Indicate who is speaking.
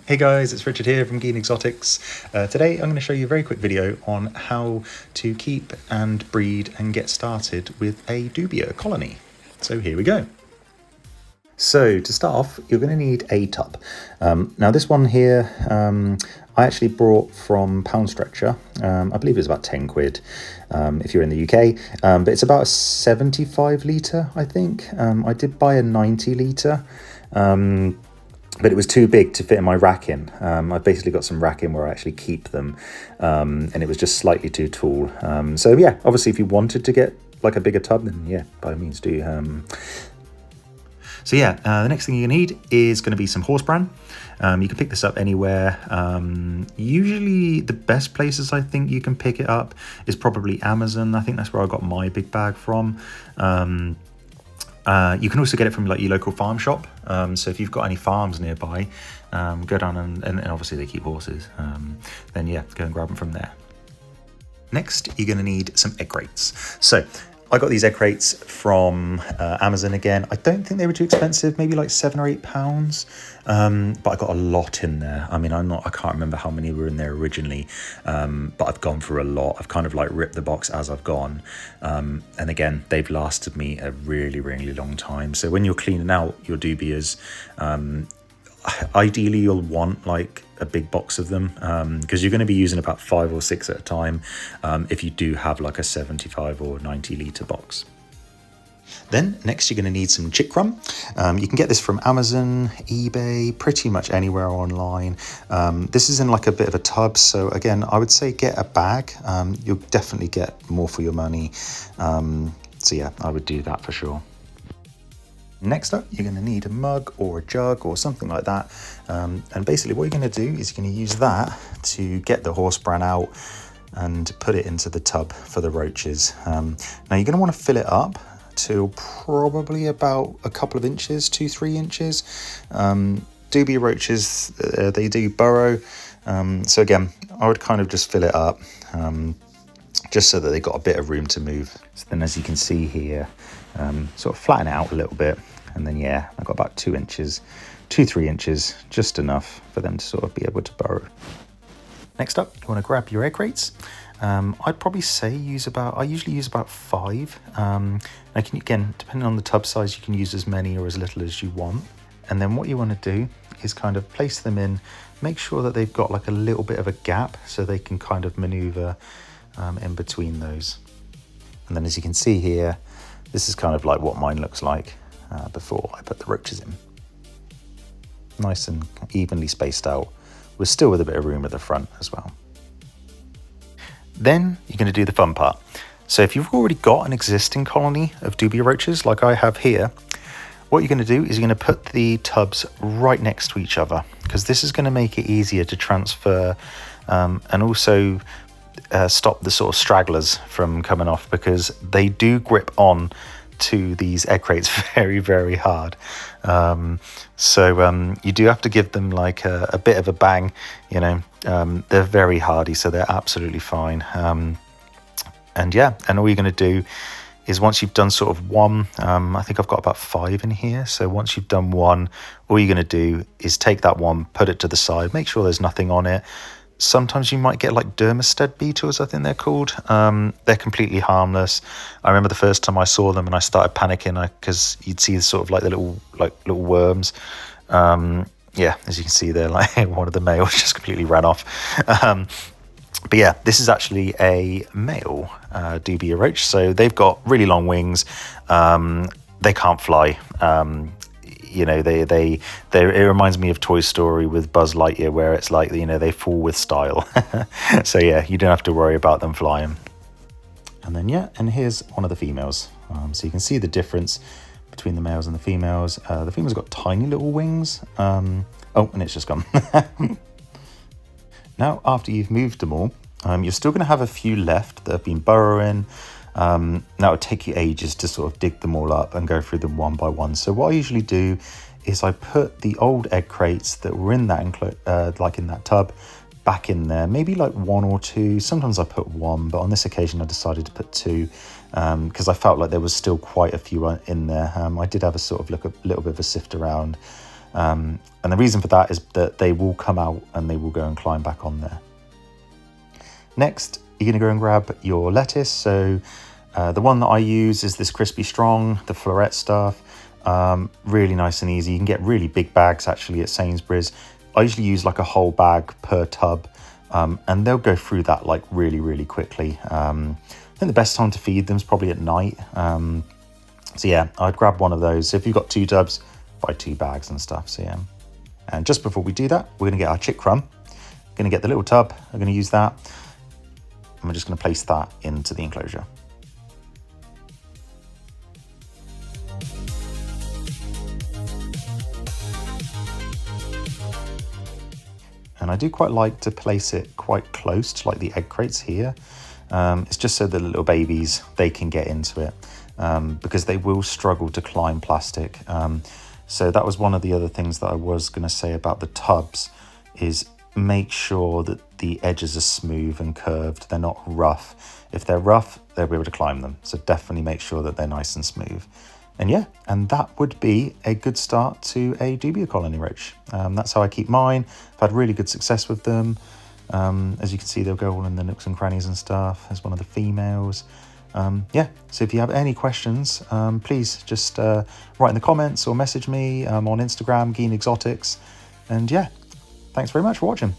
Speaker 1: Hey guys, it's Richard here from Geen Exotics. Today I'm going to show you a very quick video on how to keep and breed and get started with a dubia colony. So here we go. So to start off, you're going to need a tub. Now this one here, I actually brought from Pound Stretcher. I believe it was about 10 quid if you're in the UK, but it's about a 75 litre, I think. I did buy a 90 litre. But it was too big to fit in my rack in. I've basically got some rack in where I actually keep them, and it was just slightly too tall. So yeah, obviously if you wanted to get like a bigger tub, then yeah, by all means do. So yeah, the next thing you're gonna need is gonna be some horse bran. You can pick this up anywhere. Usually the best places I think you can pick it up is probably Amazon. I think that's where I got my big bag from. You can also get it from like your local farm shop. So if you've got any farms nearby, go down and obviously they keep horses. Then yeah, go and grab them from there. Next, you're going to need some egg crates. So I got these egg crates from Amazon again. I don't think they were too expensive, maybe like £7 or £8. But I got a lot in there. I mean, I can't remember how many were in there originally, but I've gone through a lot. I've kind of like ripped the box as I've gone. And again, they've lasted me a really, really long time. So when you're cleaning out your dubias, ideally you'll want like a big box of them, because you're going to be using about 5 or 6 at a time if you do have like a 75 or 90 litre box. Then next you're going to need some chick crumb. You can get this from Amazon, eBay, pretty much anywhere online. This is in like a bit of a tub, so again I would say get a bag. You'll definitely get more for your money. So yeah, I would do that for sure. Next up, you're going to need a mug or a jug or something like that. And basically what you're going to do is you're going to use that to get the horse bran out and put it into the tub for the roaches. Now you're going to want to fill it up to probably about a couple of inches, 2-3 inches. Dubia roaches, they do burrow. So again, I would kind of just fill it up just so that they got a bit of room to move. So then as you can see here, sort of flatten it out a little bit, and then yeah, I've got about 2 inches, 2-3 inches, just enough for them to sort of be able to burrow. Next up, you want to grab your egg crates. I'd probably say I usually use about 5. Again, depending on the tub size, you can use as many or as little as you want. And then what you want to do is kind of place them in, make sure that they've got like a little bit of a gap so they can kind of maneuver in between those. And then as you can see here, this is kind of like what mine looks like before I put the roaches in. Nice and evenly spaced out, with still with a bit of room at the front as well. Then you're going to do the fun part. So if you've already got an existing colony of dubia roaches like I have here, what you're going to do is you're going to put the tubs right next to each other, because this is going to make it easier to transfer and also stop the sort of stragglers from coming off, because they do grip on to these egg crates very, very hard. So you do have to give them like a bit of a bang, you know. They're very hardy, so they're absolutely fine. And yeah, and all you're going to do is once you've done sort of one, I think I've got about 5 in here. So once you've done one, all you're going to do is take that one, put it to the side, make sure there's nothing on it. Sometimes you might get like thermostat beetles, I think they're called. They're completely harmless. I remember the first time I saw them and I started panicking because you'd see sort of like the little worms. Yeah, as you can see there, like one of the males just completely ran off. But yeah, this is actually a male dubia roach. So they've got really long wings. They can't fly. You know, it reminds me of Toy Story with Buzz Lightyear, where it's like, you know, they fall with style. So yeah, you don't have to worry about them flying. And then yeah, and here's one of the females. So you can see the difference between the males and the females. The female's got tiny little wings. Oh, and it's just gone. Now, after you've moved them all, you're still going to have a few left that have been burrowing. Now it would take you ages to sort of dig them all up and go through them one by one. So what I usually do is I put the old egg crates that were in that like in that tub back in there, maybe like 1 or 2. Sometimes I put 1, but on this occasion I decided to put 2 because I felt like there was still quite a few in there. I did have a sort of little bit of a sift around. And the reason for that is that they will come out and they will go and climb back on there. Next, you're going to go and grab your lettuce. So the one that I use is this Crispy Strong, the floret stuff. Really nice and easy. You can get really big bags actually at Sainsbury's. I usually use like a whole bag per tub, and they'll go through that like really quickly. I think the best time to feed them is probably at night. So yeah, I'd grab one of those. So if you've got 2 tubs, buy 2 bags and stuff. So yeah. And just before we do that, we're going to get our chick crumb. We're going to get the little tub. I'm going to use that. And we're just going to place that into the enclosure. And I do quite like to place it quite close to like the egg crates here. It's just so the little babies, they can get into it, because they will struggle to climb plastic. So that was one of the other things that I was going to say about the tubs, is make sure that the edges are smooth and curved. They're not rough. If they're rough, they'll be able to climb them. So definitely make sure that they're nice and smooth. And yeah, and that would be a good start to a Dubia colony roach. That's how I keep mine. I've had really good success with them. As you can see, they'll go all in the nooks and crannies and stuff. As one of the females. Yeah, so if you have any questions, please just write in the comments or message me on Instagram, Geen Exotics. And yeah, thanks very much for watching.